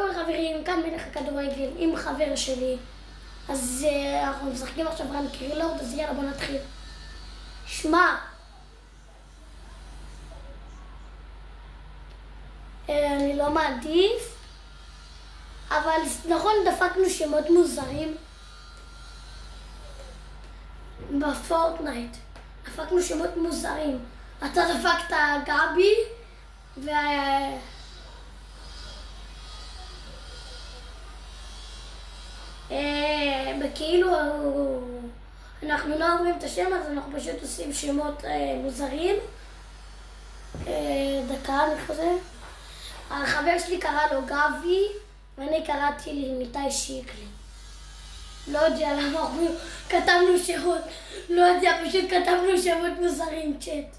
הכל חברים, כאן מלך הכדורגל עם חבר שלי. אז אנחנו משחקים עכשיו רן קרילורד, אז יאללה בוא נתחיל. שמע, אני לא מעדיף, אבל נכון דפקנו שמות מוזרים בפורטנייט. דפקנו שמות מוזרים. אתה דפקת גבי וכאילו אנחנו לא אומרים את השם, אז אנחנו פשוט עושים שמות מוזרים. דקה, אני חוזר. החבר שלי קרא לו גבי ואני קראתי לי מיטאי שיקלי. לא יודע למה כתבנו שמות, לא יודע, פשוט כתבנו שמות מוזרים צ'אט.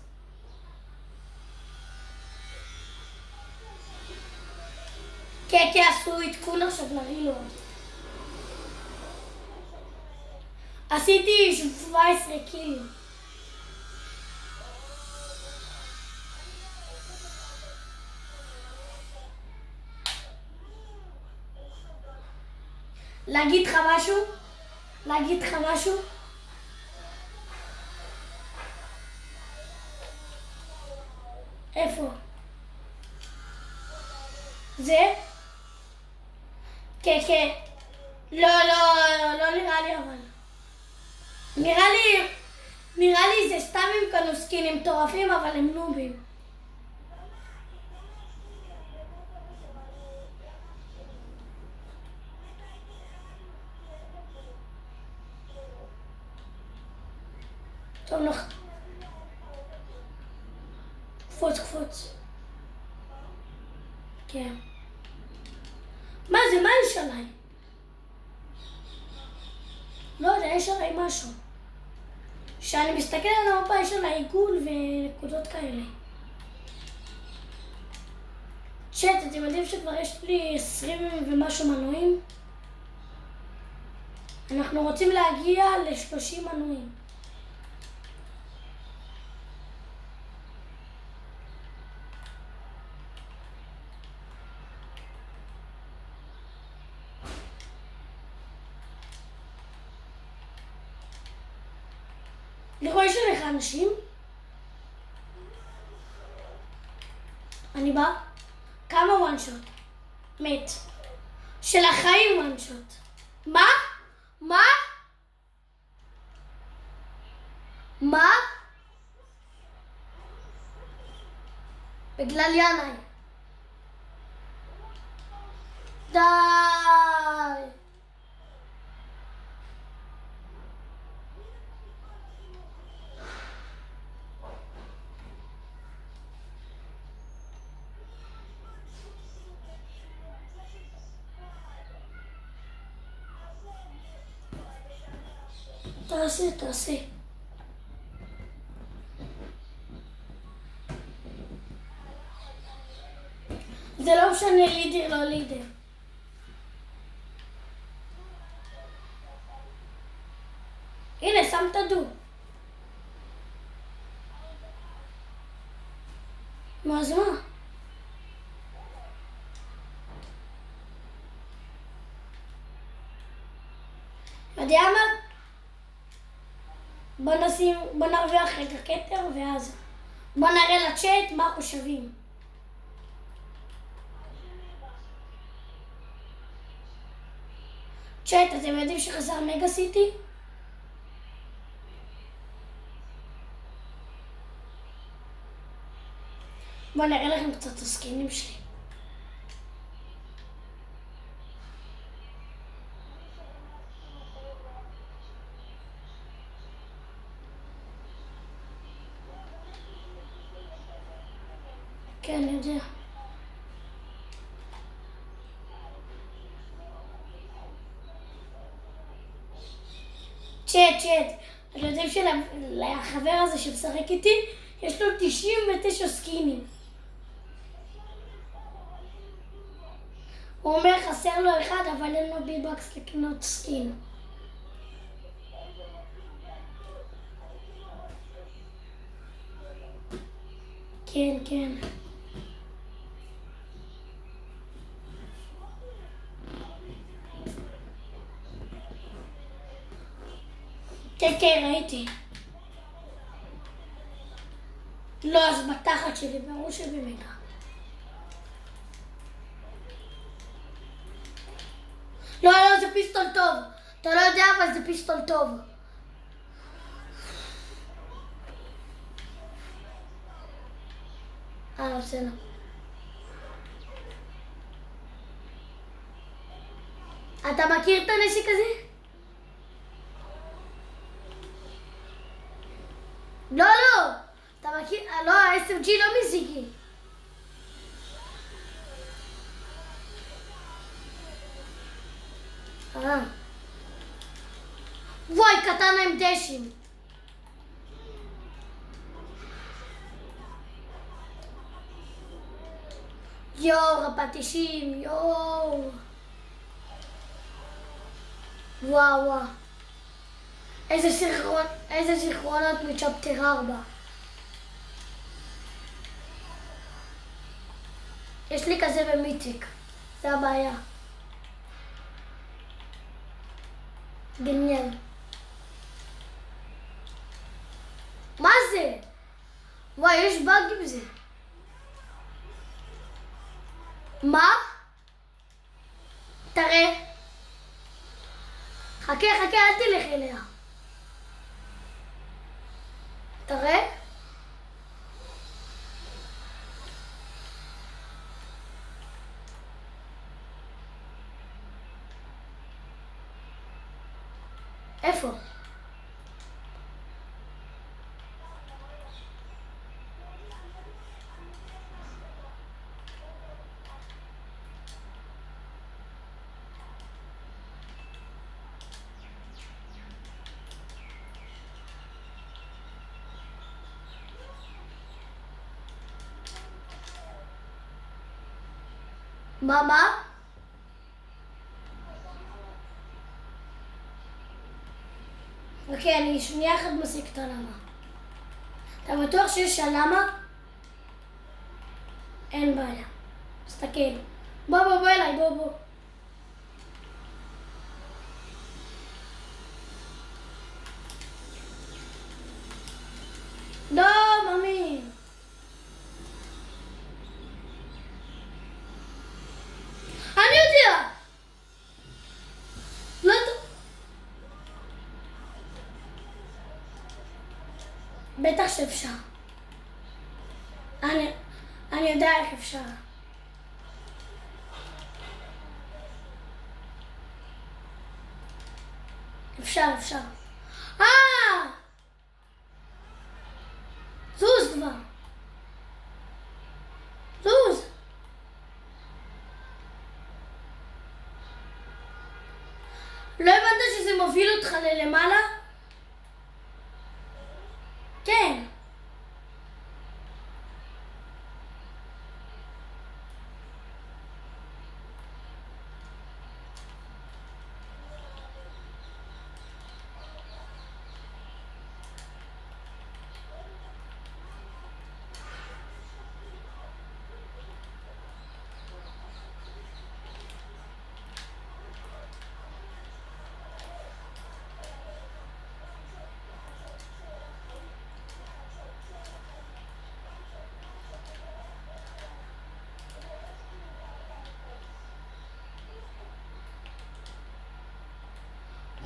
כן, עשו עדכון עכשיו לרילורד. עשיתי 17 קילים. להגיד לך משהו? איפה? זה? כן. לא נראה לי אבל. נראה לי זה סתם הם קנו סקינים מטורפים, אבל הם נובים. טוב, קפוץ. כן. מה זה? מה יש עליי? לא יודע, יש עליי משהו. כשאני מסתכל על המפה יש עליי עיגול ונקודות כאלה. צ'אט, אתם יודעים שכבר יש לי 20 ומשהו מנויים? אנחנו רוצים להגיע ל-30 מנויים. אני רואה שלך אנשים. אני בא. כמה וואן שוט? מת. של החיים וואן שוט. מה? בגלל ינאי. די. תעשה. זה לא משנה לידר, לא לידר. הנה, שמת דו. מה זה מה? יודע מה? בוא נרוויח רגע כתר ואז בוא נראה לצ'אט מה חושבים. צ'אט, אתם יודעים שחזר מגה סיטי? בוא נראה לכם קצת הסקינים שלי. כן, אני יודע. צ'אט, אתם יודעים שלחבר הזה שמשחק איתי יש לו 99 סקינים. הוא אומר חסר לו אחד, אבל אין לו ביבקס לקנות סקין. כן. כן, כן, ראיתי. לא, אז בתחת שלי, ברור שבמגע. לא, לא, זה פיסטול טוב. אתה לא יודע, אבל זה פיסטול טוב. בסדר. אתה מכיר את הנשק הזה? לא, לא. אתה מכיר? לא, ה-SMG לא מזיגי. וואי, קטנה עם דשים. יואו, הפטישים, יואו. וואו, וואו. איזה זיכרונות מצ'פטר 4. יש לי כזה במיתיק. זה הבעיה. גניאל. מה זה? וואי, יש באג עם זה. מה? תראה. חכה, חכה, אל תלך אליה. תראה. איפה? מה? אוקיי, אני שנייה אחת מסיק את הלמה. אתה בטוח שיש הלמה? אין בעיה. תסתכל. בוא אליי, בוא. לא, ממי. אני יודע. לא טוב. בטח שאפשר. אני יודע איך אפשר. אפשר. זוז כבר. זוז. לא הבנת שזה מוביל אותך ללמעלה? כן.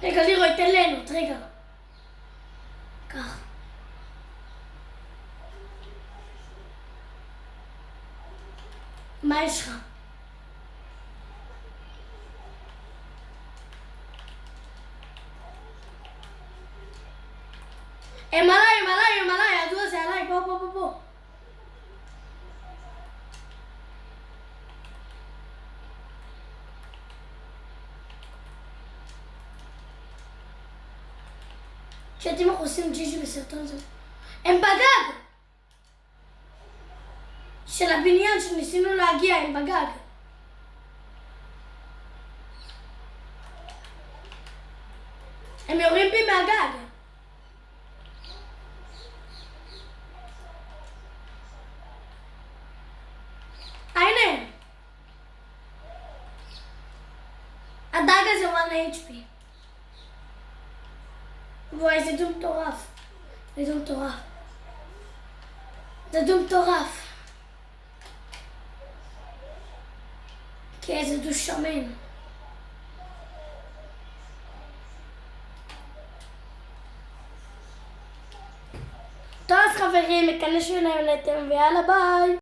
רגע, לירוי, תן ליהנות, רגע. כך. מה יש לך? הם עליי, הדו הזה עליי, בוא. שאתם עושים ג'יג'י בסרטון זה. הם בגג! של הבניין שניסינו להגיע, הם בגג. הם יורים בי מהגג. הנה. הדג הזה 1 HP. וואי, זה דו מטורף. זה דו מטורף. זה דו מטורף. כן, זה דו שמן. טוב אז חברים, מקווה שנהנתם ויאללה ביי.